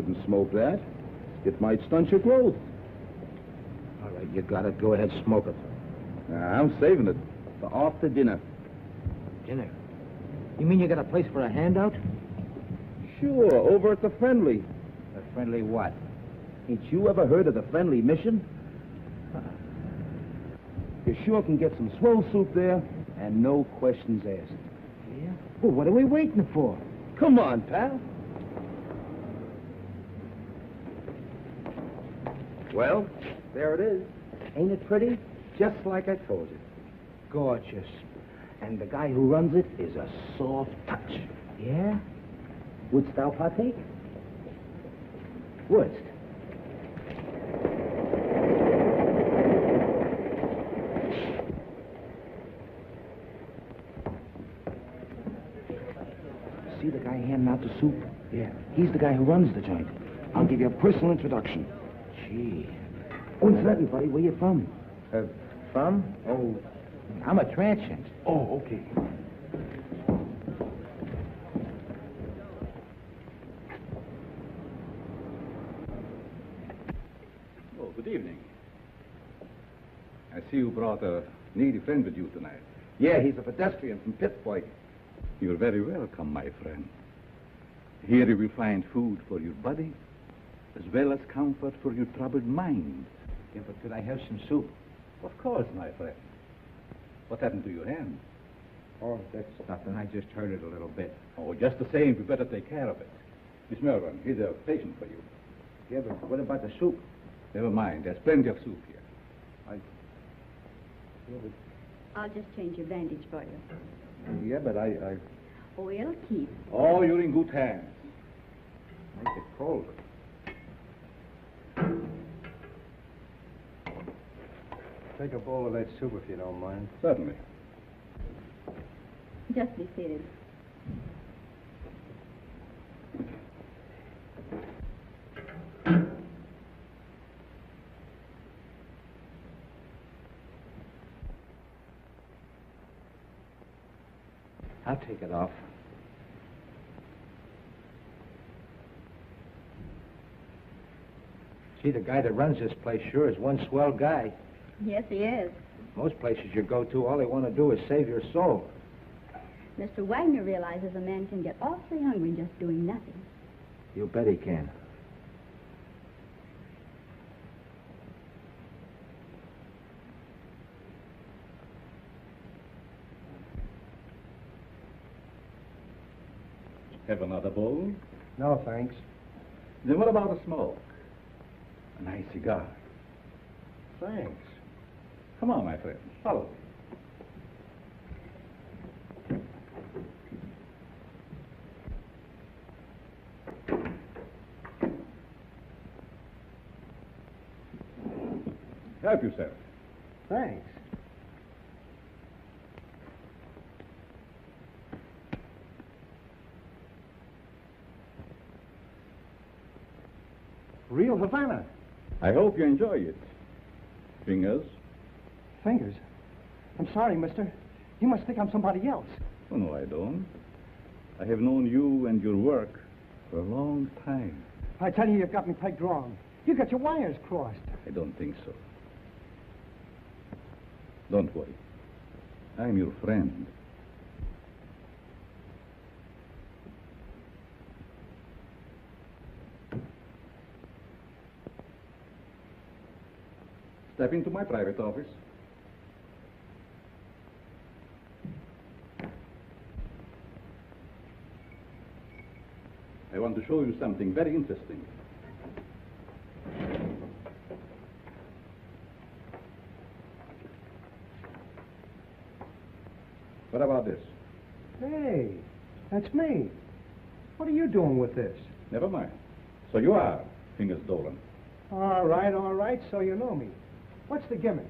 shouldn't smoke that. It might stunt your growth. All right, you got it. Go ahead, smoke it. I'm saving it for after dinner. Dinner? You mean you got a place for a handout? Sure, over at the Friendly. A friendly what? Ain't you ever heard of the Friendly Mission? You sure can get some swell soup there, and no questions asked. Yeah? Well, what are we waiting for? Come on, pal. Well, there it is. Ain't it pretty? Just like I told you. Gorgeous. And the guy who runs it is a soft touch. Yeah? Wouldst thou partake? Wouldst? See the guy handing out the soup? Yeah. He's the guy who runs the joint. I'll give you a personal introduction. Gee. Oh, incidentally, buddy, where you from? From? Oh, I'm a transient. Oh, okay. Oh, good evening. I see you brought a needy friend with you tonight. Yeah, he's a pedestrian from Pittsburgh. You're very welcome, my friend. Here you will find food for your body, as well as comfort for your troubled mind. Yeah, but could I have some soup? Of course, my friend. What happened to your hand? Oh, that's nothing. I just hurt it a little bit. Oh, just the same, we better take care of it. Miss Melbourne, here's a patient for you. Yeah, but what about the soup? Never mind, there's plenty of soup here. I'll just change your bandage for you. Yeah, but I... Oh, it'll keep. Oh, you're in good hands. Make it colder. Take a bowl of that soup if you don't mind. Certainly. Just be seated. I'll take it off. Gee, the guy that runs this place sure is one swell guy. Yes, he is. Most places you go to, all they want to do is save your soul. Mr. Wagner realizes a man can get awfully hungry just doing nothing. You bet he can. Have another bowl? No, thanks. Then what about a smoke? A nice cigar. Thanks. Come on, my friend. Follow me. Help yourself. Thanks. Real Havana. I hope you enjoy it. Fingers? Fingers. I'm sorry, mister. You must think I'm somebody else. Oh, no, I don't. I have known you and your work for a long time. I tell you, you've got me pegged wrong. You got your wires crossed. I don't think so. Don't worry. I'm your friend. Step into my private office. I want to show you something very interesting. What about this? Hey, that's me. What are you doing with this? Never mind. So you are Fingers Dolan. All right, so you know me. What's the gimmick?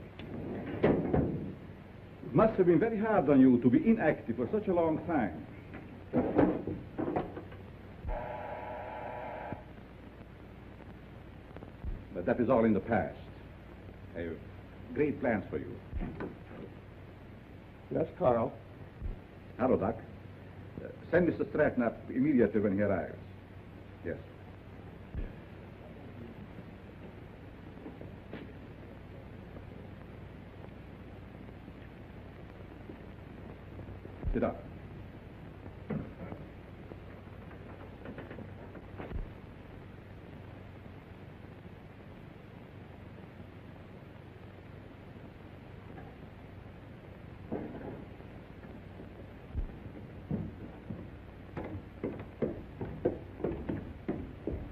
It must have been very hard on you to be inactive for such a long time. But that is all in the past. I have great plans for you. Yes, Carl. Hello, Doc. Send Mr. Stratton up immediately when he arrives. Yes. Sit down.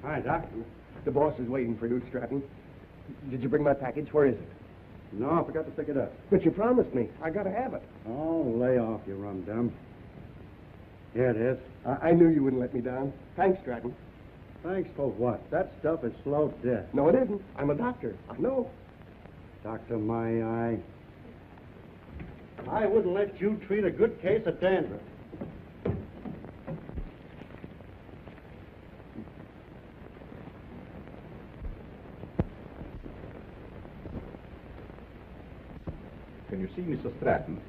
Hi, Doc. The boss is waiting for you, Stratton. Did you bring my package? Where is it? No, I forgot to pick it up. But you promised me. I gotta have it. Oh, lay off, you rum-dum. Here it is. I knew you wouldn't let me down. Thanks, Stratton. Thanks for what? That stuff is slow death. No, it isn't. I'm a doctor. I know. Doctor, my eye. I wouldn't let you treat a good case of dandruff. When you see Mr. Stratton,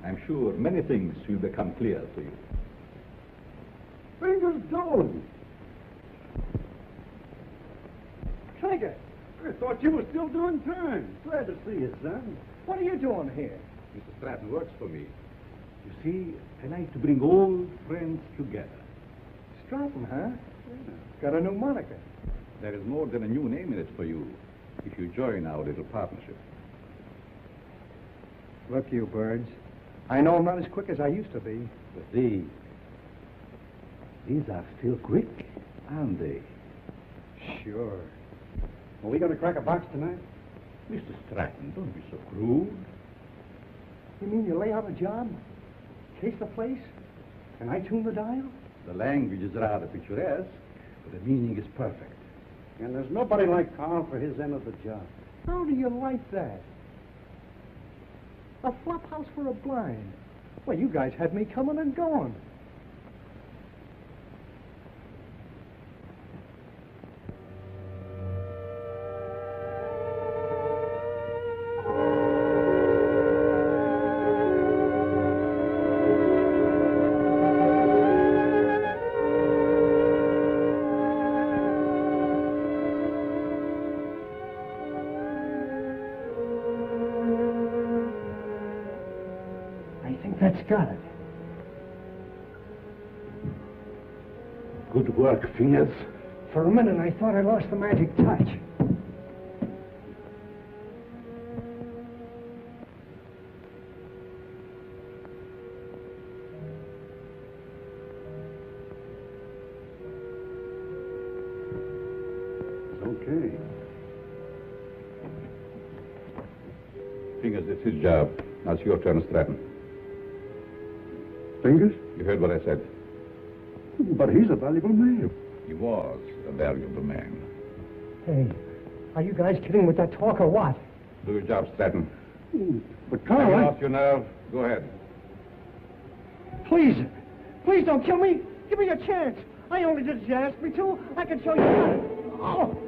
I'm sure many things will become clear to you. Fingers doing. Trigger, I thought you were still doing time. Glad to see you, son. what are you doing here? Mr. Stratton works for me. You see, I like to bring old friends together. Stratton, huh? Got a new moniker. There is more than a new name in it for you if you join our little partnership. Look, you birds. I know I'm not as quick as I used to be. But these are still quick, aren't they? Sure. Are we going to crack a box tonight? Mr. Stratton, don't be so crude. You mean you lay out a job? Case the place? And I tune the dial? The language is rather picturesque, but the meaning is perfect. And there's nobody like Karl for his end of the job. How do you like that? A flop house for a blind. Well, you guys had me coming and going. That's got it. Good work, Fingers. For a minute, I thought I lost the magic touch. It's okay. Fingers, it's his job. Now it's your turn, Stratton. Fingers? You heard what I said. But he's a valuable man. He was a valuable man. Hey, are you guys kidding with that talk or what? Do your job, Stratton. But Hang Karl, off your nerve. Go ahead. Please, please don't kill me. Give me a chance. I only did as you asked me to. I can show you how. Oh.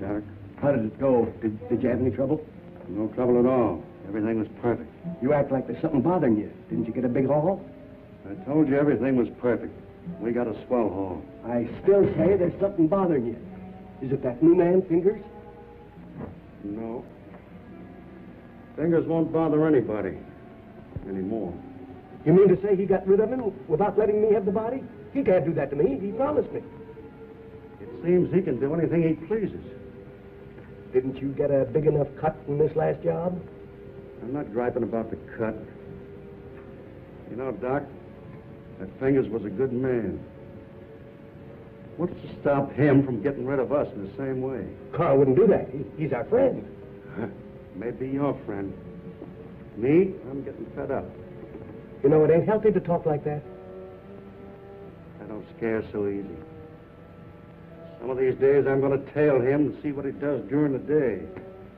Doc. How did it go? Did you have any trouble? No trouble at all. Everything was perfect. You act like there's something bothering you. Didn't you get a big haul? I told you everything was perfect. We got a swell haul. I still say there's something bothering you. Is it that new man, Fingers? No. Fingers won't bother anybody anymore. You mean to say he got rid of him without letting me have the body? He can't do that to me. He promised me. It seems he can do anything he pleases. Didn't you get a big enough cut from this last job? I'm not griping about the cut. You know, Doc, that Fingers was a good man. What's to stop him from getting rid of us in the same way? Karl wouldn't do that. He's our friend. Maybe your friend. Me, I'm getting fed up. You know, it ain't healthy to talk like that. I don't scare so easy. Some of these days I'm going to tail him and see what he does during the day.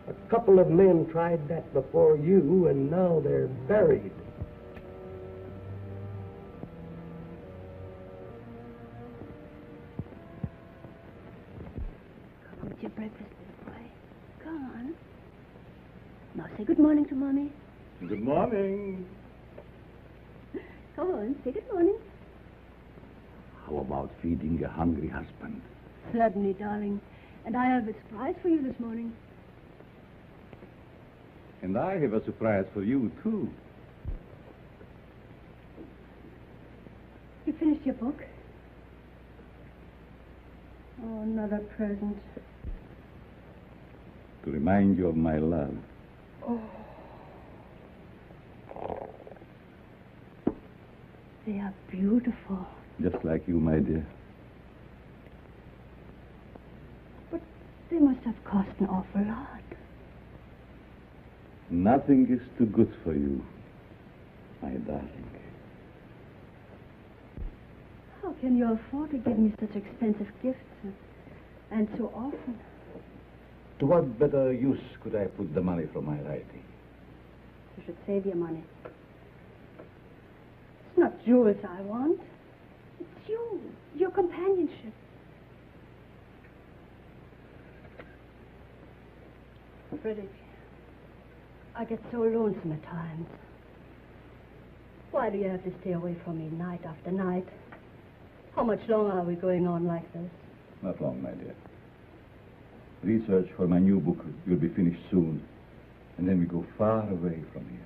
A couple of men tried that before you, and now they're buried. breakfast, little boy. Come on. Now say good morning to Mommy. Good morning. Come on, say good morning. How about feeding a hungry husband? Certainly, darling. And I have a surprise for you this morning. And I have a surprise for you, too. You finished your book? Oh, another present. To remind you of my love. Oh. They are beautiful. Just like you, my dear. But they must have cost an awful lot. Nothing is too good for you, my darling. How can you afford to give me such expensive gifts and so often? To what better use could I put the money from my writing? You should save your money. It's not jewels I want. It's you, your companionship. Frederick, I get so lonesome at times. Why do you have to stay away from me night after night? How much longer are we going on like this? Not long, my dear. Research for my new book will be finished soon, and then we go far away from here.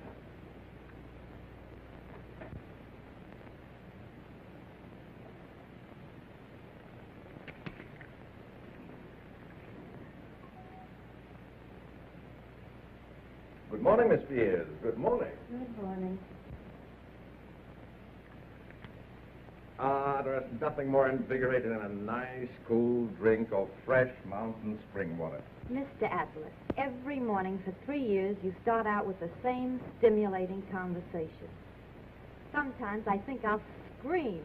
Good morning, Miss Spears. Good morning. Good morning. There's nothing more invigorating than a nice, cool drink of fresh mountain spring water. Mr. Atlas, every morning for 3 years you start out with the same stimulating conversation. Sometimes I think I'll scream.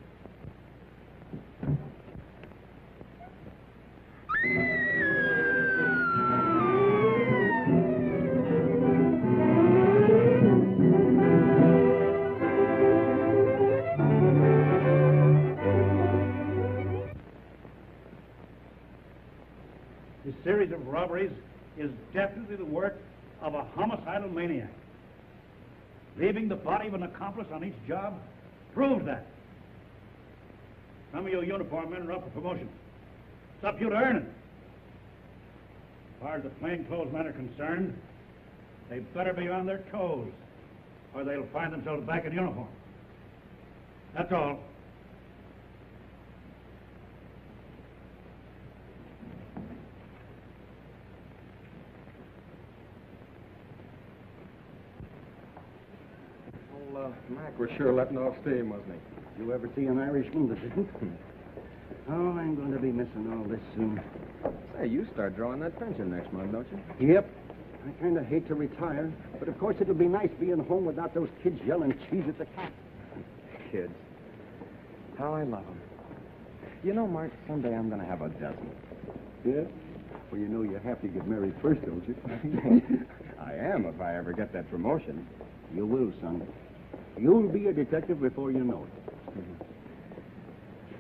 This series of robberies is definitely the work of a homicidal maniac. Leaving the body of an accomplice on each job proves that. Some of you uniform men are up for promotion. It's up to you to earn it. As far as the plainclothes men are concerned, they better be on their toes, or they'll find themselves back in uniform. That's all. Mac was sure letting off steam, wasn't he? You ever see an Irishman that didn't? Oh, I'm going to be missing all this soon. Say, you start drawing that pension next month, don't you? Yep. I kind of hate to retire, but of course it'll be nice being home without those kids yelling cheese at the cat. Kids. How I love them. You know, Mark, someday I'm going to have a dozen. Yeah? Well, you know you have to get married first, don't you? I am if I ever get that promotion. You will, son. You'll be a detective before you know it.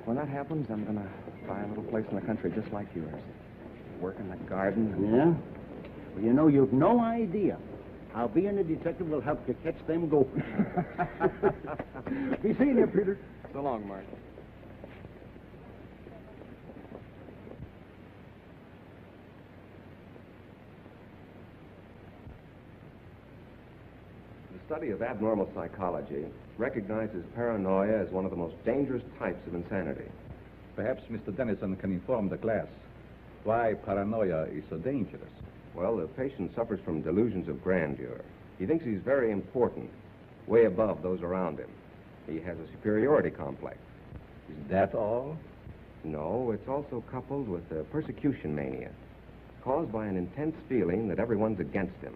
When that happens, I'm going to buy a little place in the country just like yours. Work in the garden. Yeah? Well, you know, you've no idea how being a detective will help you catch them gophers. Be seeing you, Peter. So long, Mark. The study of abnormal psychology recognizes paranoia as one of the most dangerous types of insanity. Perhaps Mr. Dennison can inform the class why paranoia is so dangerous. Well, the patient suffers from delusions of grandeur. He thinks he's very important, way above those around him. He has a superiority complex. Is that all? No, it's also coupled with a persecution mania, caused by an intense feeling that everyone's against him.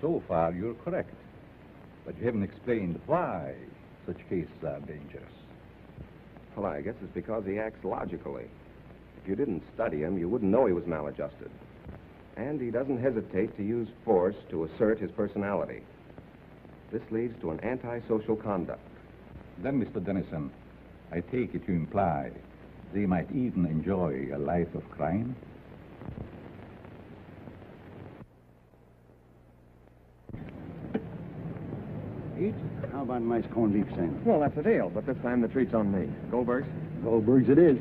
So far, you're correct. But you haven't explained why such cases are dangerous. Well, I guess it's because he acts logically. If you didn't study him, you wouldn't know he was maladjusted. And he doesn't hesitate to use force to assert his personality. This leads to an antisocial conduct. Then, Mr. Dennison, I take it you imply they might even enjoy a life of crime? Eat? How about a nice corned beef sandwich? Well, that's the deal, but this time the treat's on me. Goldberg's? Goldberg's it is.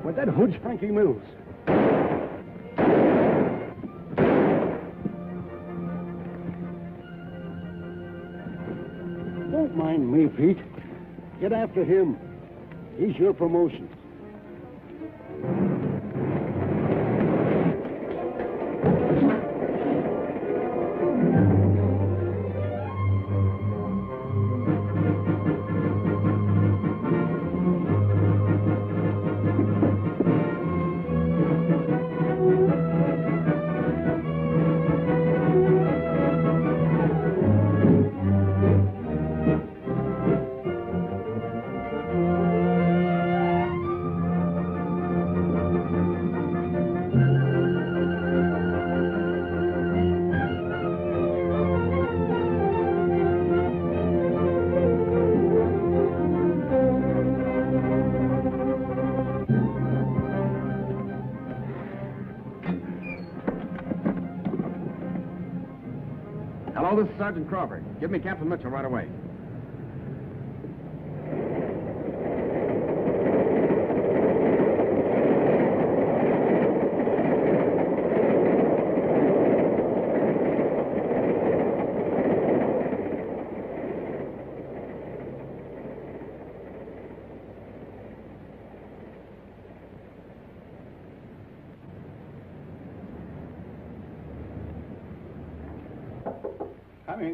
With that hood's Frankie Mills. Don't mind me, Pete. Get after him. He's your promotion. Hello, this is Sergeant Crawford. Give me Captain Mitchell right away.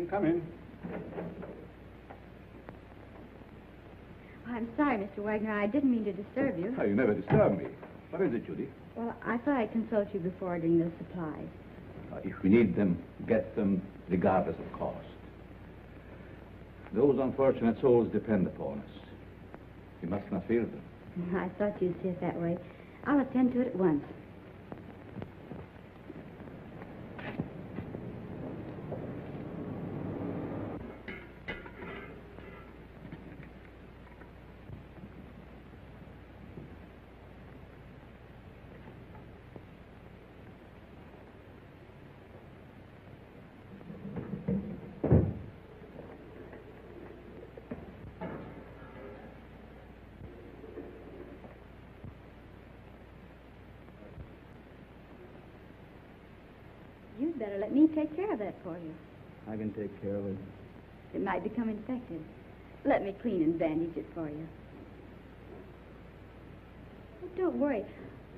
Come in. I'm sorry, Mr. Wagner. I didn't mean to disturb you. Oh, you never disturb me. What is it, Judy? Well, I thought I'd consult you before ordering the supplies. If we need them, get them regardless of cost. Those unfortunate souls depend upon us. You must not fear them. I thought you'd see it that way. I'll attend to it at once. You'd better let me take care of that for you. I can take care of it. It might become infected. Let me clean and bandage it for you. Oh, don't worry.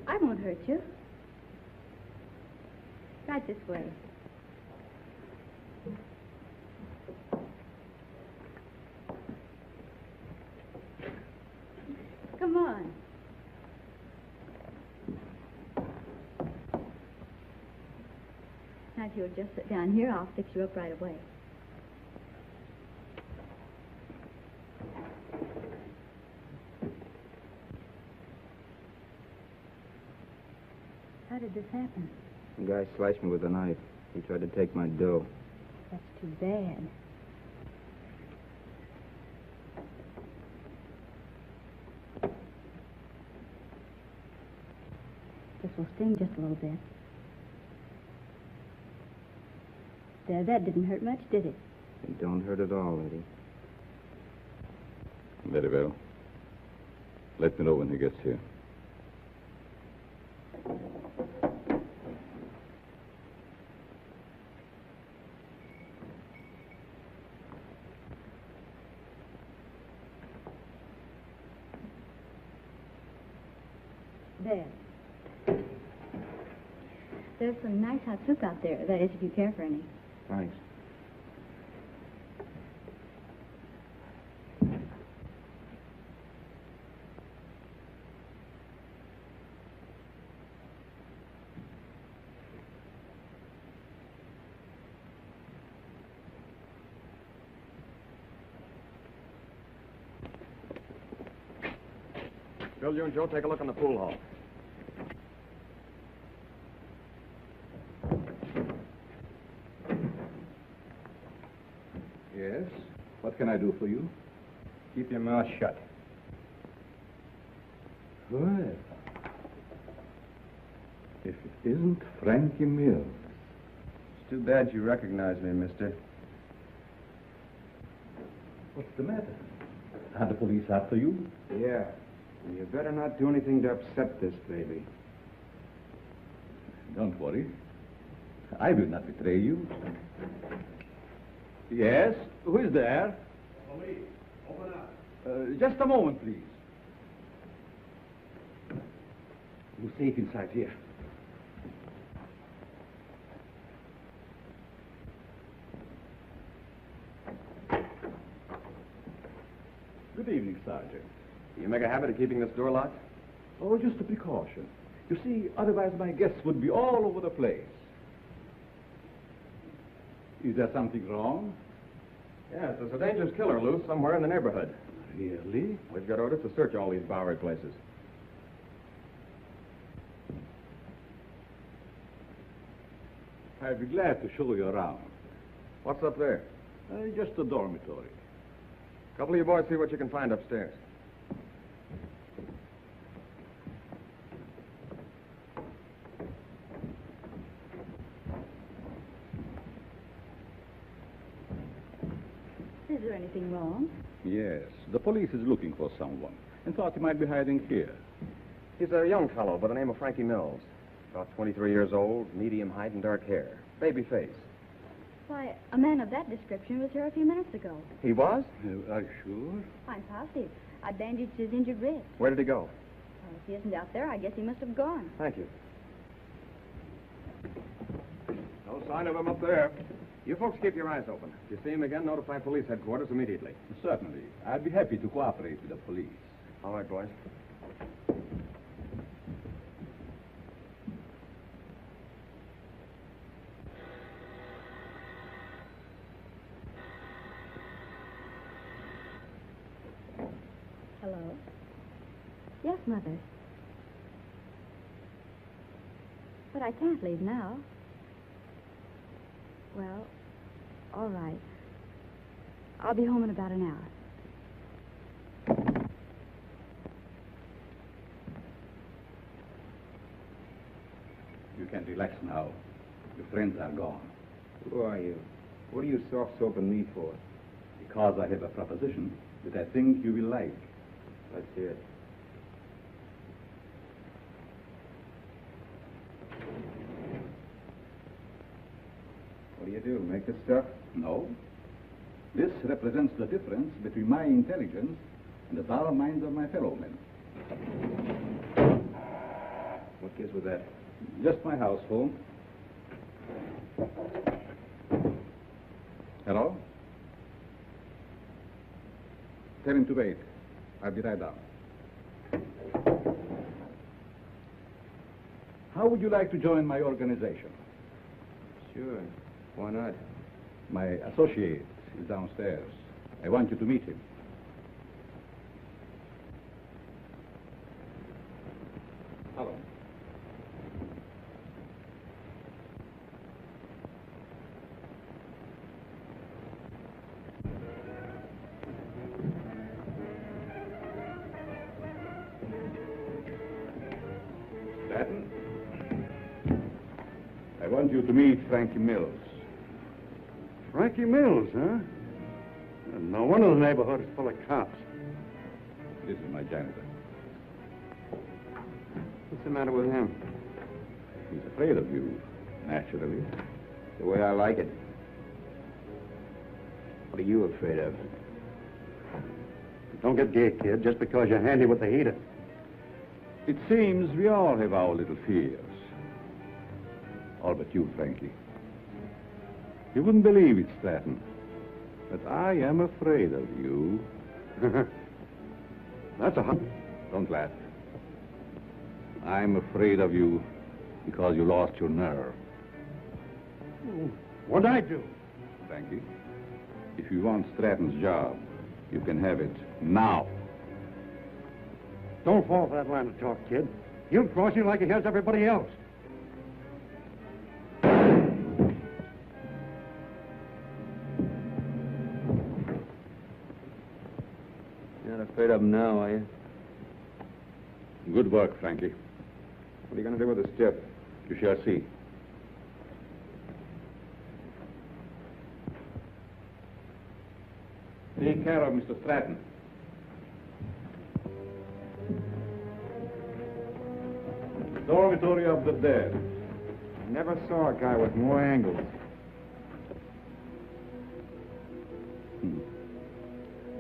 I won't hurt you. Right this way. Come on. Now, if you'll just sit down here, I'll fix you up right away. How did this happen? The guy slashed me with a knife. He tried to take my dough. That's too bad. This will sting just a little bit. There, that didn't hurt much, did it? It don't hurt at all, Eddie. Very well. Let me know when he gets here. There. There's some nice hot soup out there. That is, if you care for any. Thanks. Bill, you and Joe take a look in the pool hall. can I do for you? Keep your mouth shut. Well, if it isn't Frankie Mills. It's too bad you recognize me, mister. What's the matter? Are the police after you? Yeah. You better not do anything to upset this baby. Don't worry. I will not betray you. Yes? Who is there? Police, open up. Just a moment, please. You're safe inside here. Good evening, Sergeant. You make a habit of keeping this door locked? Oh, just a precaution. You see, otherwise my guests would be all over the place. Is there something wrong? Yes, there's a dangerous killer loose somewhere in the neighborhood. Really? We've got orders to search all these Bowery places. I'd be glad to show you around. What's up there? Just a dormitory. A couple of you boys see what you can find upstairs. Is there anything wrong? Yes, the police is looking for someone and thought he might be hiding here. He's a young fellow by the name of Frankie Mills. About 23 years old, medium height and dark hair. Baby face. Why, a man of that description was here a few minutes ago. He was? Are you sure? I'm positive. I bandaged his injured wrist. Where did he go? Well, if he isn't out there, I guess he must have gone. Thank you. No sign of him up there. You folks keep your eyes open. If you see him again, notify police headquarters immediately. Certainly. I'd be happy to cooperate with the police. All right, boys. Hello? Yes, Mother. But I can't leave now. Well, all right. I'll be home in about an hour. You can relax now. Your friends are gone. Who are you? What are you soft-soaping me for? Because I have a proposition that I think you will like. Let's hear it. What do you do? Make this stuff? No. This represents the difference between my intelligence and the dull minds of my fellow men. What gives with that? Just my house phone. Hello? Tell him to wait. I'll be right down. How would you like to join my organization? Sure. Why not? My associate is downstairs. I want you to meet him. Hello. Stanton? I want you to meet Frankie Mills. Frankie Mills, huh? No wonder the neighborhood is full of cops. This is my janitor. What's the matter with him? He's afraid of you, naturally. The way I like it. What are you afraid of? Don't get gay, kid, just because you're handy with the heater. It seems we all have our little fears. All but you, Frankie. You wouldn't believe it, Stratton, but I am afraid of you. That's a Don't laugh. I'm afraid of you because you lost your nerve. What'd I do? Frankie, if you want Stratton's job, you can have it now. Don't fall for that line of talk, kid. He'll cross you like he has everybody else. You're not afraid of him now, are you? Good work, Frankie. What are you going to do with the stiff? You shall see. Take care of Mr. Stratton. Dormitory of the dead. I never saw a guy with more angles.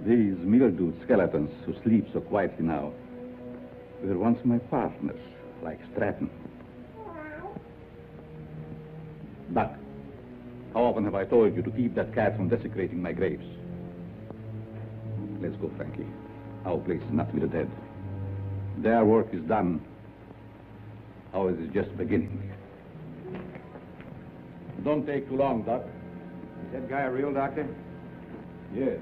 These mildewed skeletons who sleep so quietly now were once my partners, like Stratton. Buck, how often have I told you to keep that cat from desecrating my graves? Let's go, Frankie. Our place is not with the dead. Their work is done. Ours is just beginning. Don't take too long, Doc. Is that guy a real doctor? Yes.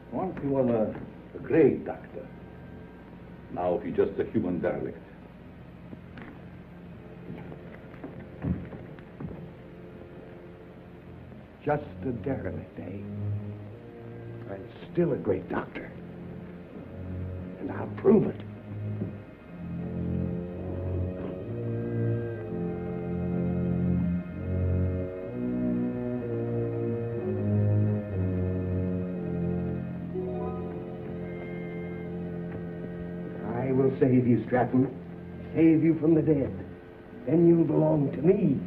Once he was a great doctor. Now he's just a human derelict. Just a derelict, eh? And still a great doctor. And I'll prove it. I will save you, Stratton. Save you from the dead. Then you'll belong to me.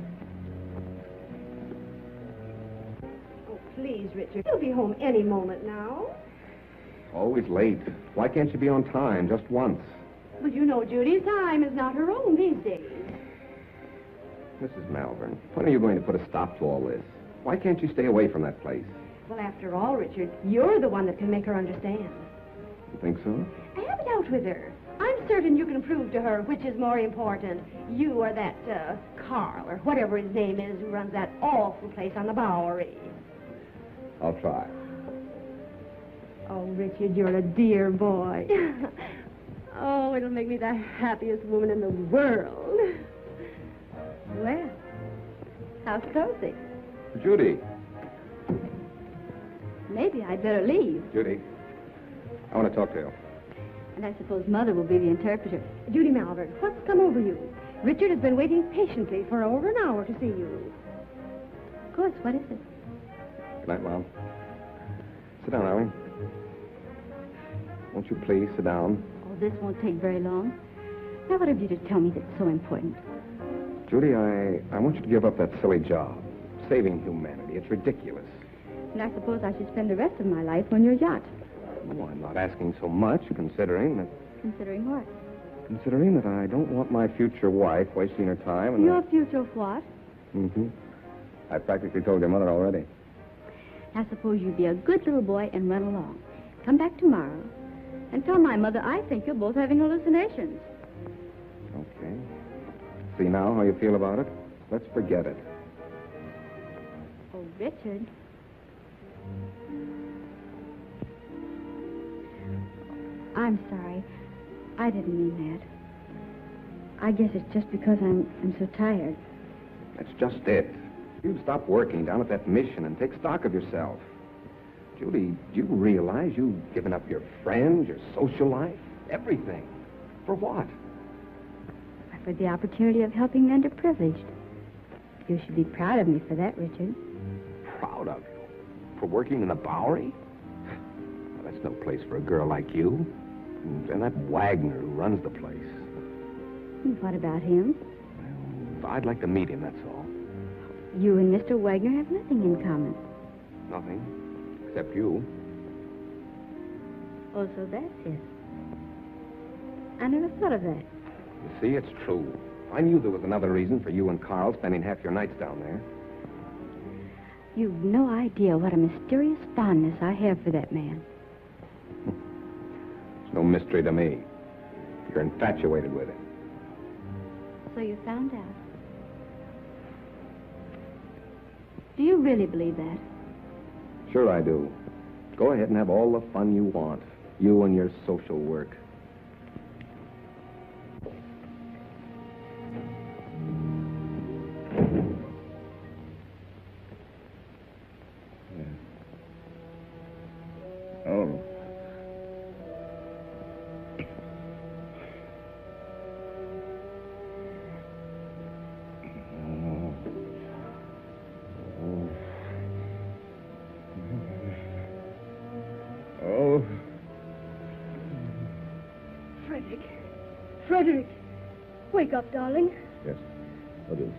Please, Richard, you'll be home any moment now. Always late. Why can't you be on time just once? But you know Judy's time is not her own these days. Mrs. Malvern, when are you going to put a stop to all this? Why can't you stay away from that place? Well, after all, Richard, you're the one that can make her understand. You think so? Have it out with her. I'm certain you can prove to her which is more important, you or that Karl, or whatever his name is, who runs that awful place on the Bowery. I'll try. Oh, Richard, you're a dear boy. Oh, it'll make me the happiest woman in the world. Well, how's cozy? Judy. Maybe I'd better leave. Judy, I want to talk to you. And I suppose Mother will be the interpreter. Judy Malvern, what's come over you? Richard has been waiting patiently for over an hour to see you. Of course, what is it? Good night, Mom. Sit down, Allie. Won't you please sit down? Oh, this won't take very long. Now, what have you to tell me that's so important? Judy, I want you to give up that silly job. Saving humanity. It's ridiculous. And I suppose I should spend the rest of my life on your yacht. No, I'm not asking so much, considering that... Considering what? Considering that I don't want my future wife wasting her time and... Your future what? Mm-hmm. I practically told your mother already. Now, suppose you be a good little boy and run along. Come back tomorrow and tell my mother I think you're both having hallucinations. Okay. See now how you feel about it? Let's forget it. Oh, Richard. I'm sorry. I didn't mean that. I guess it's just because I'm so tired. That's just it. You stop working down at that mission and take stock of yourself. Judy, do you realize you've given up your friends, your social life, everything? For what? For the opportunity of helping the underprivileged. You should be proud of me for that, Richard. Proud of you? For working in the Bowery? Well, that's no place for a girl like you. And that Wagner who runs the place. And what about him? Well, I'd like to meet him, that's all. You and Mr. Wagner have nothing in common. Nothing. Except you. Oh, so that's it. I never thought of that. You see, it's true. I knew there was another reason for you and Karl spending half your nights down there. You've no idea what a mysterious fondness I have for that man. It's no mystery to me. You're infatuated with him. So you found out. Do you really believe that? Sure I do. Go ahead and have all the fun you want. You and your social work. Oh, Frederick, wake up, darling. Yes. What is?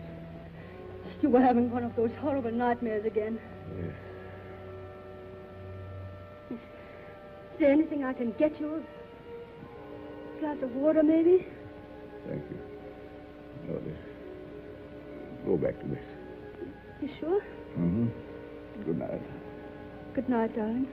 You were having one of those horrible nightmares again. Yes. Is there anything I can get you? A glass of water, maybe? Thank you. No, this. Go back to bed. You sure? Mm-hmm. Good night. Good night, darling.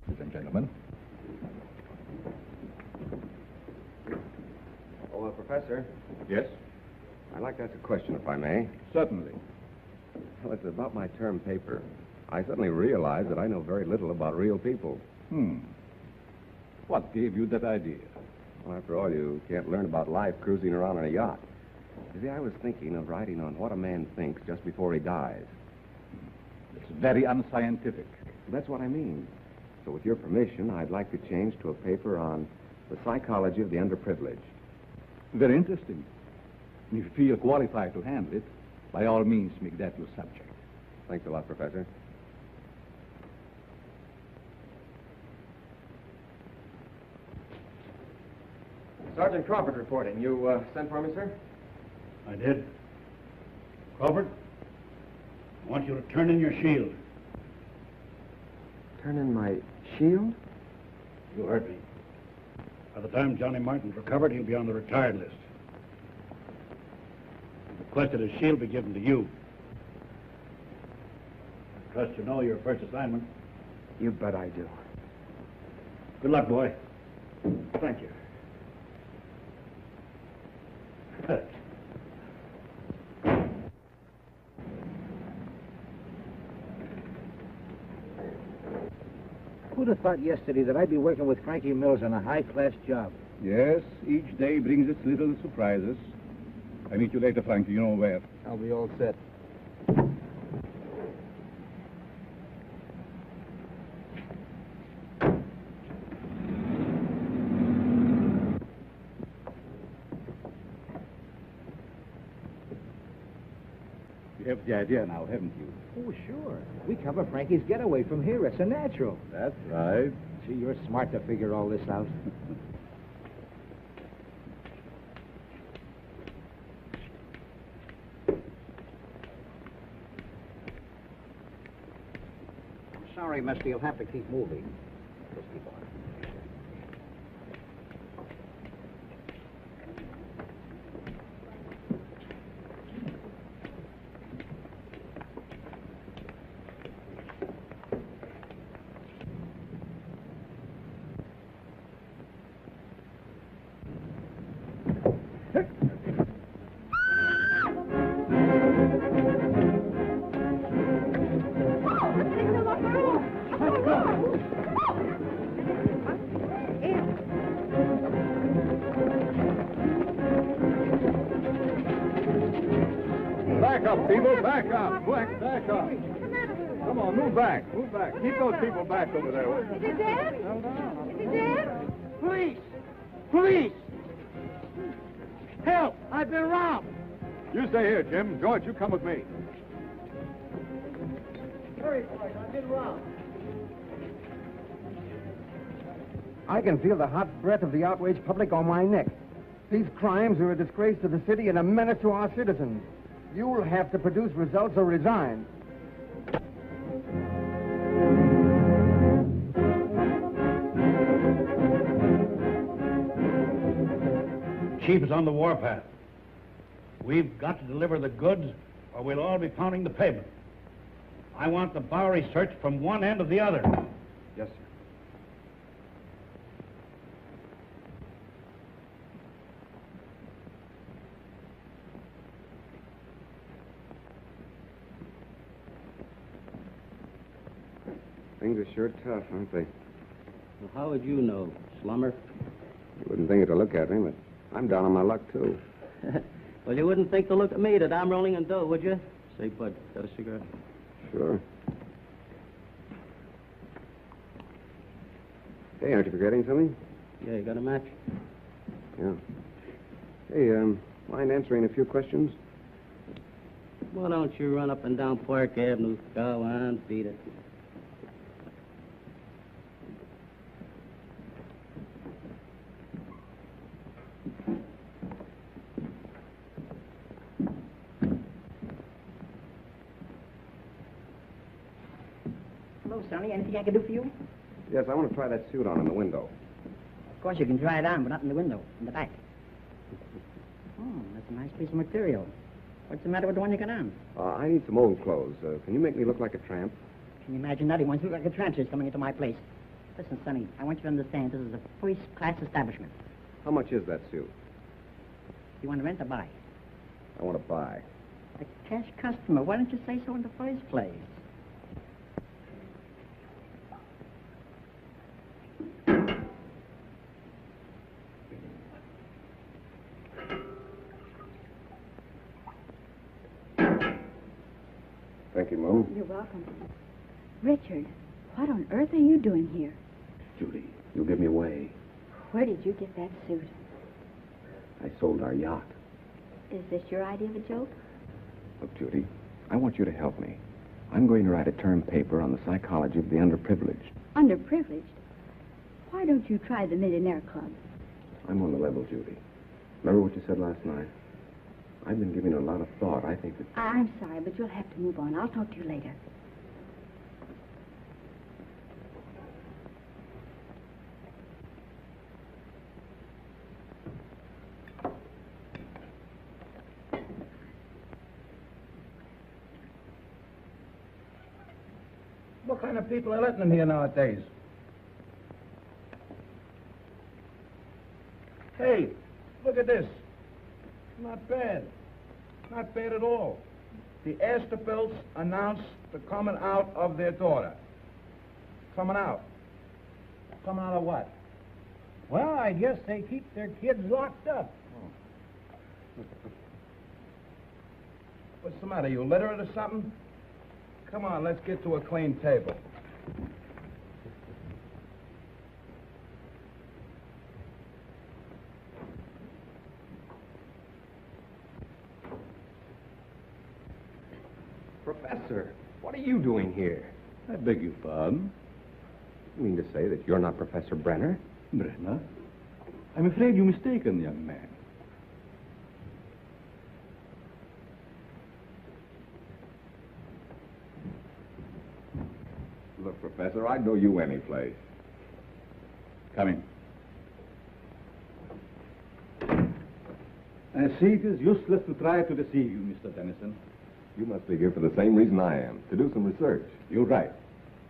Ladies and gentlemen. Oh, Professor, Yes? I'd like to ask a question, if I may. Certainly. Well, it's about my term paper. I suddenly realized that I know very little about real people. What gave you that idea? Well, after all, you can't learn about life cruising around on a yacht. You see, I was thinking of writing on what a man thinks just before he dies. It's very unscientific. That's what I mean. So with your permission, I'd like to change to a paper on the psychology of the underprivileged. Very interesting. If you feel qualified to handle it, by all means, make that your subject. Thanks a lot, Professor. Sergeant Crawford reporting. You sent for me, sir? I did. Crawford, I want you to turn in your shield. Turn in my shield? You heard me. By the time Johnny Martin's recovered, he'll be on the retired list. He requested his shield be given to you. I trust you know your first assignment. You bet I do. Good luck, boy. Thank you. Who'd have thought yesterday that I'd be working with Frankie Mills on a high-class job? Yes, each day brings its little surprises. I meet you later, Frankie. You know where. I'll be all set. You have the idea now, haven't you? Oh, sure. We cover Frankie's getaway from here. It's a natural. That's right. Gee, you're smart to figure all this out. I'm sorry, mister. You'll have to keep moving. Just keep on. Back up, people. Back up. Quick, back up. Come on, move back. Move back. Keep those people back over there. Is he dead? Hold on. Is he dead? Police! Police! Help! I've been robbed! You stay here, Jim. George, you come with me. Hurry, boys. I've been robbed. I can feel the hot breath of the outraged public on my neck. These crimes are a disgrace to the city and a menace to our citizens. You'll have to produce results or resign. Chief is on the warpath. We've got to deliver the goods, or we'll all be pounding the pavement. I want the Bowery searched from one end to the other. Yes, sir. Things are sure tough, aren't they? Well, how would you know, slummer? You wouldn't think it to look at me, but I'm down on my luck, too. Well, you wouldn't think to look at me that I'm rolling in dough, would you? Say, Bud, got a cigarette? Sure. Hey, aren't you forgetting something? Yeah, you got a match? Yeah. Hey, Mind answering a few questions? Why don't you run up and down Park Avenue? Go on, beat it. Hello, Sonny. Anything I can do for you? Yes, I want to try that suit on in the window. Of course, you can try it on, but not in the window, in the back. Oh, that's a nice piece of material. What's the matter with the one you got on? I need some old clothes. Can you make me look like a tramp? Can you imagine that? He wants to look like a tramp who's coming into my place. Listen, Sonny, I want you to understand this is a first-class establishment. How much is that suit? You want to rent or buy? I want to buy. A cash customer. Why don't you say so in the first place? Thank you, Mo. You're welcome. Richard, what on earth are you doing here? Judy, you'll give me away. Where did you get that suit? I sold our yacht. Is this your idea of a joke? Look, Judy, I want you to help me. I'm going to write a term paper on the psychology of the underprivileged. Underprivileged? Why don't you try the Millionaire Club? I'm on the level, Judy. Remember what you said last night? I've been giving it a lot of thought. I think that... I'm sorry, but you'll have to move on. I'll talk to you later. What kind of people are letting them here nowadays? Hey, look at this. Not bad. Not bad at all. The Asterbilts announced the coming out of their daughter. Coming out. Coming out of what? Well, I guess they keep their kids locked up. What's the matter? You illiterate or something? Come on, let's get to a clean table. Professor, what are you doing here? I beg your pardon? You mean to say that you're not Professor Brenner? Brenner? I'm afraid you're mistaken, young man. Look, Professor, I'd know you any place. Come in. I see it is useless to try to deceive you, Mr. Dennison. You must be here for the same reason I am, to do some research. You're right.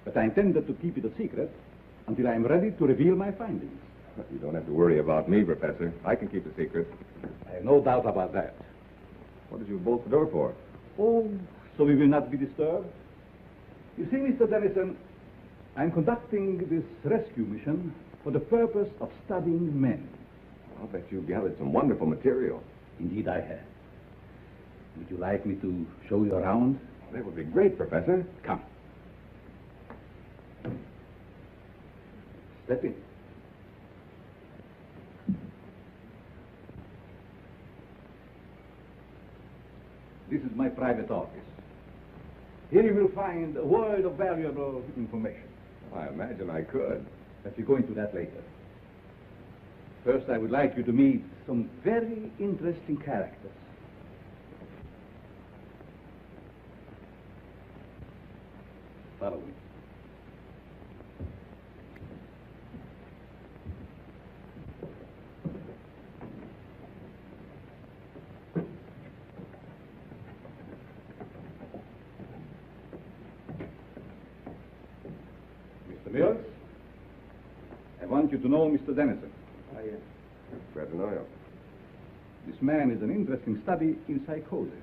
But I intended to keep it a secret until I am ready to reveal my findings. You don't have to worry about me, Professor. I can keep a secret. I have no doubt about that. What did you bolt the door for? Oh, so we will not be disturbed? You see, Mr. Dennison, I'm conducting this rescue mission for the purpose of studying men. I'll bet you've gathered some wonderful material. Indeed, I have. Would you like me to show you around? That would be great, Professor. Come. Step in. This is my private office. Here you will find a world of valuable information. I imagine I could. But we'll go into that later. First, I would like you to meet some very interesting characters. Follow me. Mr. Mills, I want you to know Mr. Dennison. Glad to know you. This man is an interesting study in psychosis.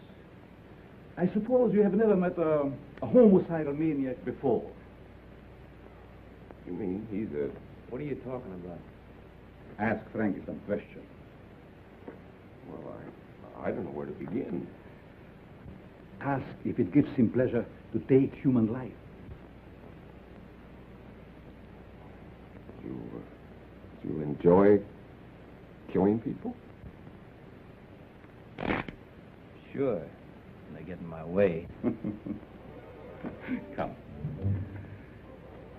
I suppose you have never met a homicidal maniac before. You mean he's a... What are you talking about? Ask Frankie some questions. Well, I don't know where to begin. Ask if it gives him pleasure to take human life. Do you enjoy killing people? Sure. They get in my way. Come.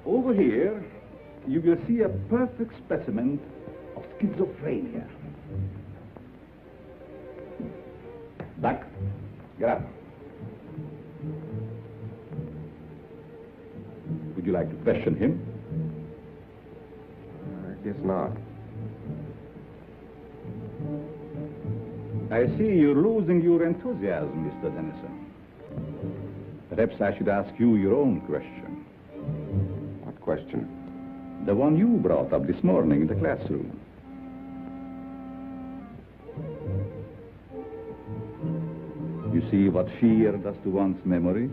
Over here, you will see a perfect specimen of schizophrenia. Duck, get up. Would you like to question him? I guess not. I see you're losing your enthusiasm, Mr. Dennison. Perhaps I should ask you your own question. What question? The one you brought up this morning in the classroom. You see what fear does to one's memory?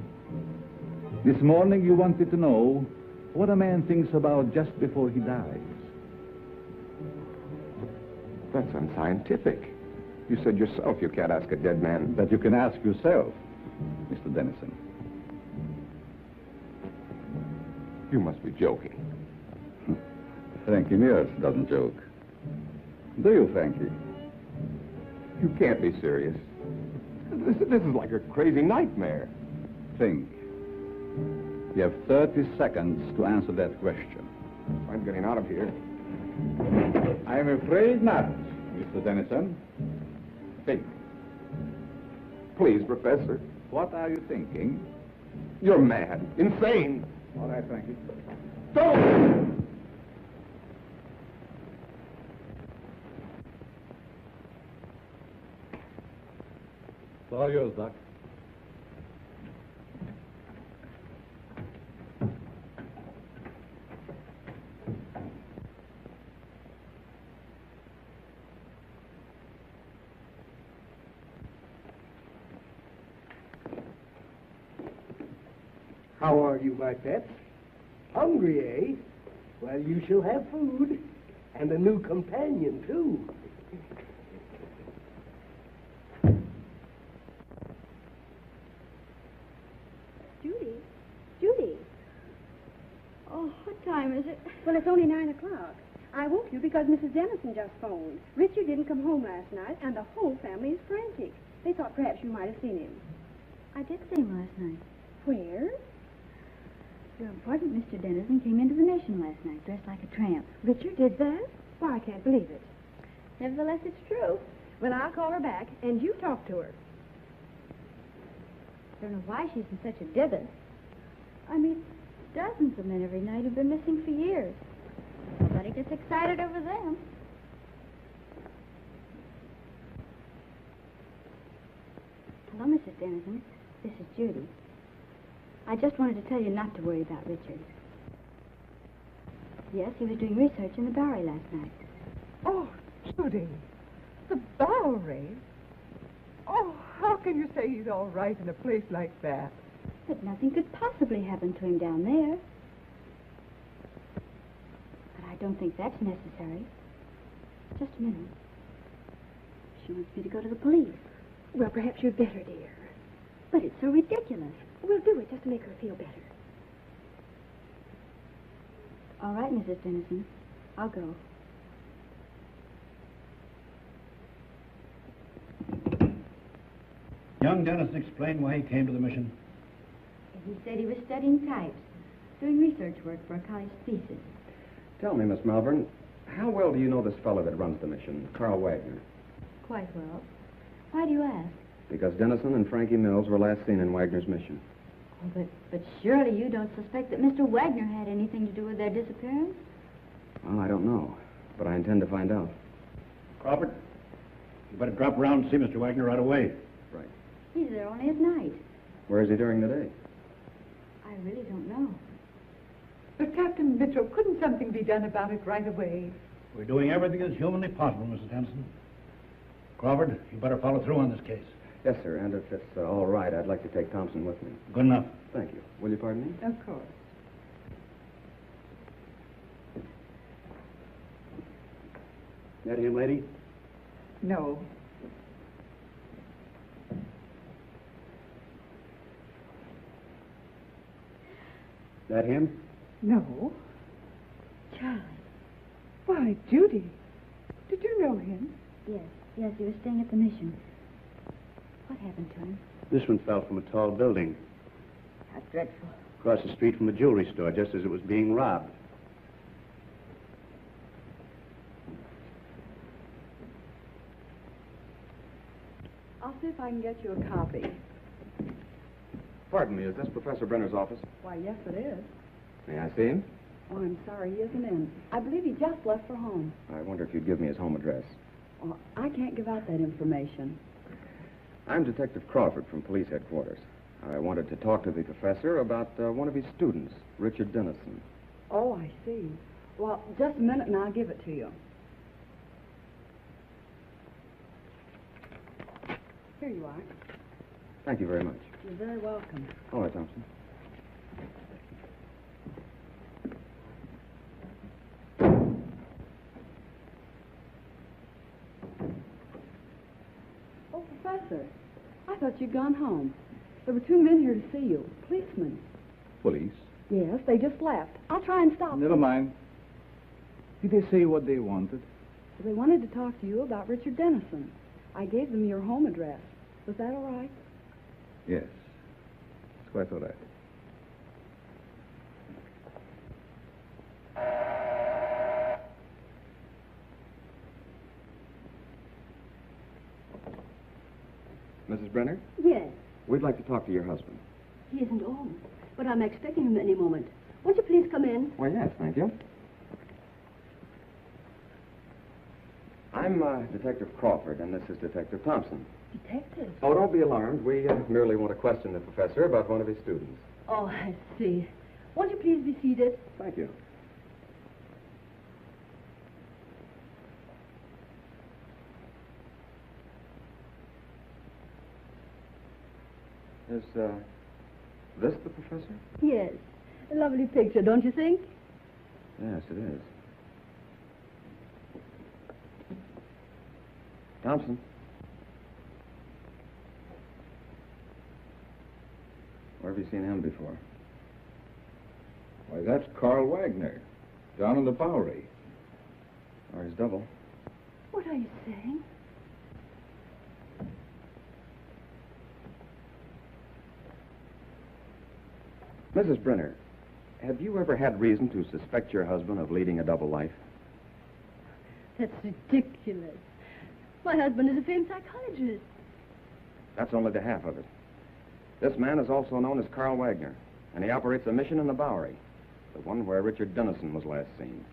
This morning you wanted to know what a man thinks about just before he dies. That's unscientific. You said yourself you can't ask a dead man. But you can ask yourself, Mr. Dennison. You must be joking. Frankie Mears doesn't joke. Do you, Frankie? You can't be serious. This is like a crazy nightmare. Think. You have 30 seconds to answer that question. I'm getting out of here. I'm afraid not, Mr. Dennison. Think. Please, Professor. What are you thinking? You're mad. Insane. All right, Frankie. Don't! It's all yours, Doc. How are you, my pets? Hungry, eh? Well, you shall have food. And a new companion, too. Judy. Oh, what time is it? Well, it's only 9 o'clock. I woke you because Mrs. Dennison just phoned. Richard didn't come home last night, and the whole family is frantic. They thought perhaps you might have seen him. I did see him last night. Where? Your important Mr. Dennison came into the Mission last night, dressed like a tramp. Richard did that? Why, I can't believe it. Nevertheless, it's true. Well, I'll call her back, and you talk to her. I don't know why she's in such a dither. I meet dozens of men every night who've been missing for years. Nobody gets excited over them. Hello, Mrs. Dennison. This is Judy. I just wanted to tell you not to worry about Richard. Yes, he was doing research in the Bowery last night. Oh, Judy, the Bowery? Oh, how can you say he's all right in a place like that? But nothing could possibly happen to him down there. But I don't think that's necessary. Just a minute. She wants me to go to the police. Well, perhaps you'd better, dear. But it's so ridiculous. We'll do it just to make her feel better. All right, Mrs. Dennison. I'll go. Young Dennison explained why he came to the Mission. He said he was studying types, doing research work for a college thesis. Tell me, Miss Malvern, how well do you know this fellow that runs the Mission, Karl Wagner? Quite well. Why do you ask? Because Dennison and Frankie Mills were last seen in Wagner's Mission. Oh, but surely you don't suspect that Mr. Wagner had anything to do with their disappearance? Well, I don't know, but I intend to find out. Crawford, you better drop around and see Mr. Wagner right away. Right. He's there only at night. Where is he during the day? I really don't know. But Captain Mitchell, couldn't something be done about it right away? We're doing everything that's humanly possible, Mrs. Dennison. Crawford, you better follow through on this case. Yes, sir, and if it's all right, I'd like to take Thompson with me. Good enough. Thank you. Will you pardon me? Of course. That him, lady? No. That him? No. Charlie. Why, Judy, did you know him? Yes, he was staying at the Mission. What happened to him? This one fell from a tall building How dreadful. across the street from a jewelry store just as it was being robbed. I'll see if I can get you a copy. Pardon me, is this Professor Brenner's office? Why, yes, it is. May I see him? Oh, I'm sorry, he isn't in. I believe he just left for home. I wonder if you'd give me his home address. Well, I can't give out that information. I'm Detective Crawford from police headquarters. I wanted to talk to the professor about one of his students, Richard Dennison. Oh, I see. Well, just a minute and I'll give it to you. Here you are. Thank you very much. You're very welcome. All right, Thompson. Oh, Professor, I thought you'd gone home. There were two men here to see you, policemen. Police? Yes, they just left. I'll try and stop Never them. mind. Did they say what they wanted? They wanted to talk to you about Richard Dennison. I gave them your home address. Was that all right? Yes. It's quite all right. Mrs. Brenner, Yes, we'd like to talk to your husband. he isn't home, but I'm expecting him any moment. Won't you please come in? Why, yes, thank you. I'm Detective Crawford, and this is Detective Thompson. Detective? Oh, don't be alarmed. We merely want to question the professor about one of his students. Oh, I see. Won't you please be seated? Thank you. Is this the professor? Yes. A lovely picture, don't you think? Yes, it is. Thompson. Where have you seen him before? Why, that's Karl Wagner, down in the Bowery. Or his double. What are you saying? Mrs. Brenner, have you ever had reason to suspect your husband of leading a double life? That's ridiculous. My husband is a famed psychologist. That's only the half of it. This man is also known as Karl Wagner, and he operates a mission in the Bowery, the one where Richard Dennison was last seen.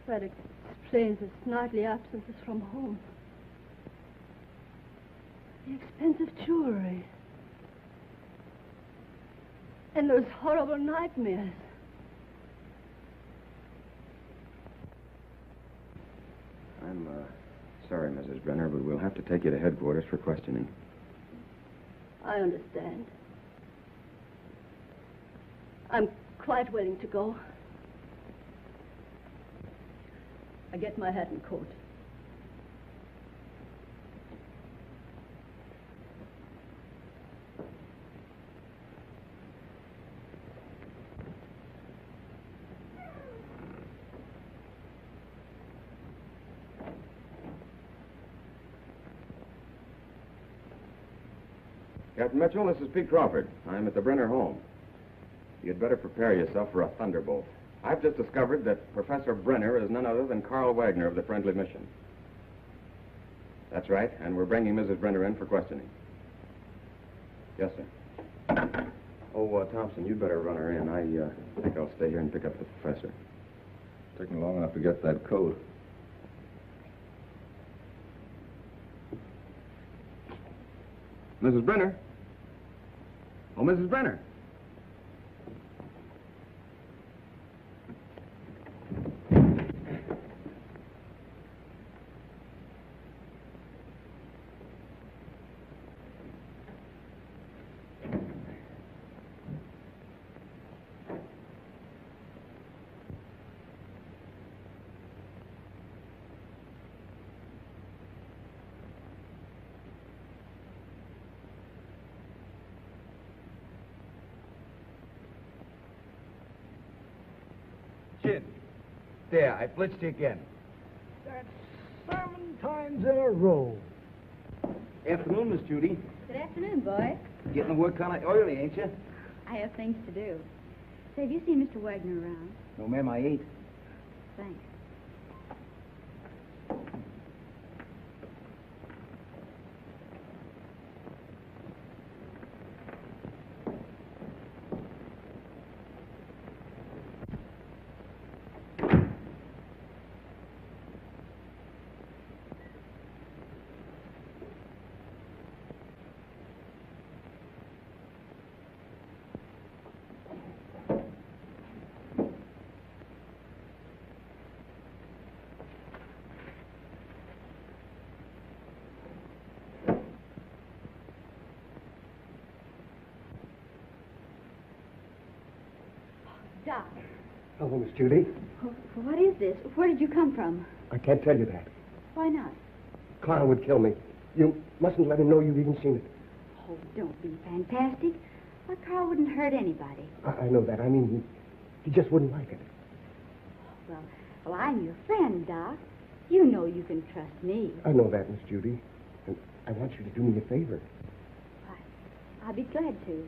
That explains his nightly absences from home. The expensive jewelry. And those horrible nightmares. I'm sorry, Mrs. Brenner, but we'll have to take you to headquarters for questioning. I understand. I'm quite willing to go. I get my hat and coat. Captain Mitchell, this is Pete Crawford. I'm at the Brenner home. You'd better prepare yourself for a thunderbolt. I've just discovered that Professor Brenner is none other than Karl Wagner of the Friendly Mission. That's right, and we're bringing Mrs. Brenner in for questioning. Yes, sir. Oh, Thompson, you'd better run her in. I think I'll stay here and pick up the professor. Taking long enough to get that coat. Mrs. Brenner? Oh, Mrs. Brenner. There, I blitzed you again. That's sermon in a row. Afternoon, Miss Judy. Good afternoon, boy. Getting the work kind of early, ain't you? I have things to do. Say, have you seen Mr. Wagner around? No, ma'am, I ain't. Thanks. Doc. Hello, Miss Judy. What is this? Where did you come from? I can't tell you that. Why not? Karl would kill me. You mustn't let him know you've even seen it. Oh, don't be fantastic. Why, Karl wouldn't hurt anybody. I know that. I mean, he just wouldn't like it. Well, I'm your friend, Doc. You know you can trust me. I know that, Miss Judy. And I want you to do me a favor. I'll be glad to.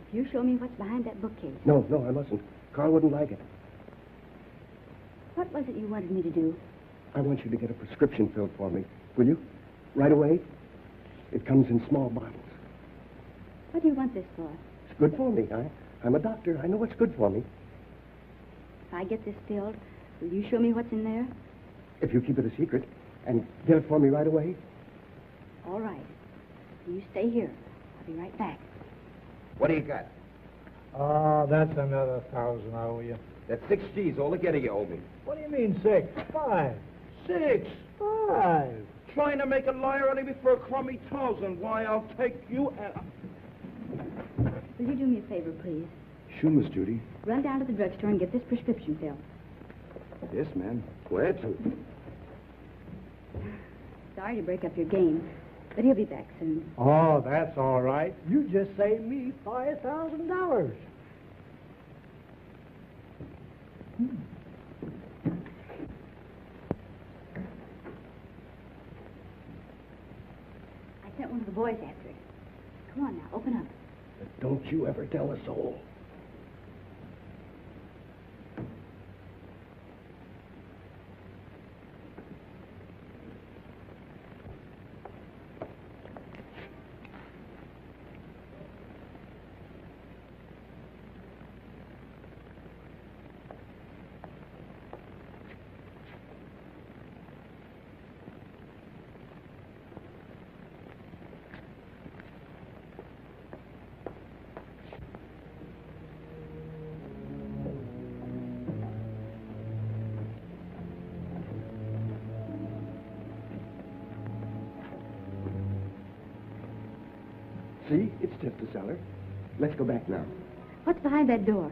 If you show me what's behind that bookcase. No, I mustn't. Karl wouldn't like it. What was it you wanted me to do? I want you to get a prescription filled for me. Will you? Right away? It comes in small bottles. What do you want this for? It's good for me. I'm a doctor. I know what's good for me. If I get this filled, will you show me what's in there? If you keep it a secret and get it for me right away. All right. You stay here. I'll be right back. What do you got? Oh, that's another 1,000 I owe you. That's 6 G's altogether you owe me. What do you mean 6? 5. 6. 5. Trying to make a liar out of me for a crummy 1,000. Why, I'll take you and... Will you do me a favor, please? Sure, Miss Judy. Run down to the drugstore and get this prescription filled. Yes, ma'am. Go ahead. Sorry to break up your game, but he'll be back soon. Oh, that's all right. You just saved me $5,000. I sent one of the boys after it. Come on now, open up. But don't you ever tell a soul. See? It's just a cellar. Let's go back now. What's behind that door?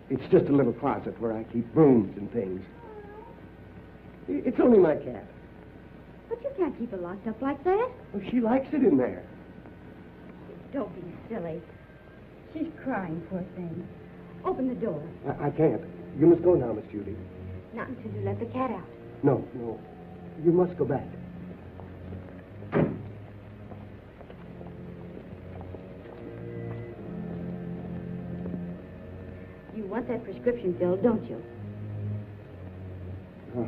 It's just a little closet where I keep brooms and things. It's only my cat. But you can't keep it locked up like that. Well, she likes it in there. Don't be silly. She's crying, poor thing. Open the door. I can't. You must go now, Miss Judy. Not until you let the cat out. No. You must go back. You want that prescription filled, don't you? Huh.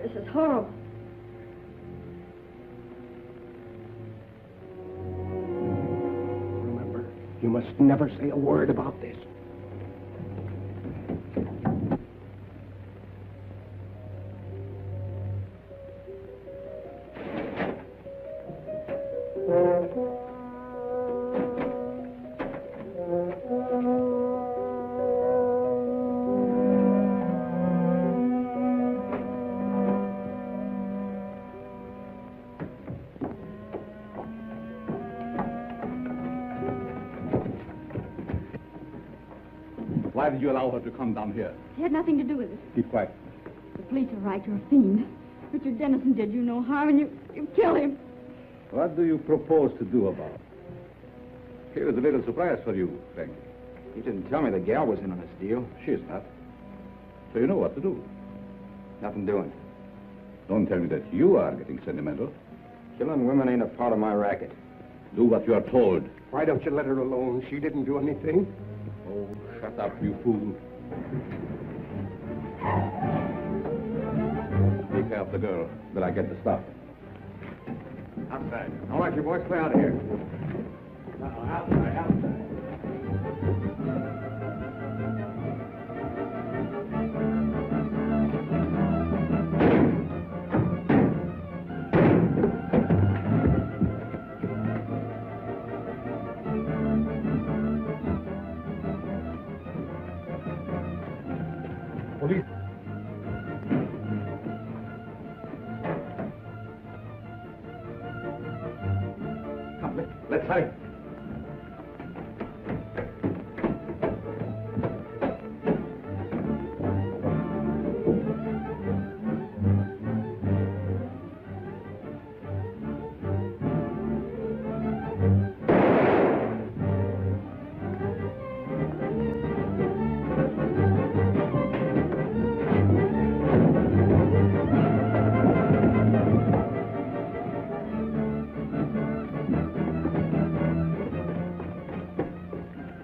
This is horrible. Remember, you must never say a word about this. Why did you allow her to come down here? She had nothing to do with it. Keep quiet. The police are right. You're a fiend. Richard Dennison did you no harm, and you kill him. What do you propose to do about it? Here's a little surprise for you, Frankie. You didn't tell me the gal was in on this deal. She's not. So you know what to do. Nothing doing. Don't tell me that you are getting sentimental. Killing women ain't a part of my racket. Do what you are told. Why don't you let her alone? She didn't do anything. Oh, shut up, you fool. Take care of the girl till I get the stuff. Outside. All right, you boys, clear out of here. Outside. Police. Come, let's hurry.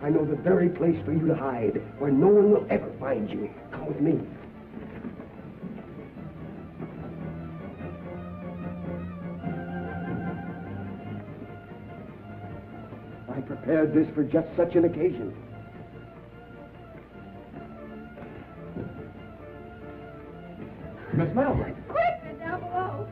I know the very place for you to hide, where no one will ever find you. Come with me. I prepared this for just such an occasion. Miss Malvern. Quick! They're down below.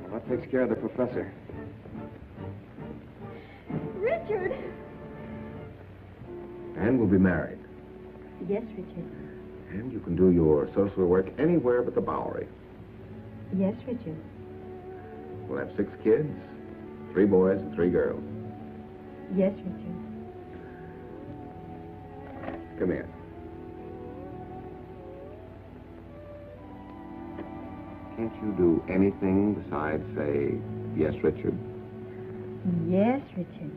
Well, that takes care of the professor. Richard! And we'll be married. Yes, Richard. And you can do your social work anywhere but the Bowery. Yes, Richard. We'll have 6 kids, 3 boys and 3 girls. Yes, Richard. Come here. Can't you do anything besides say, yes, Richard? Yes, Richard.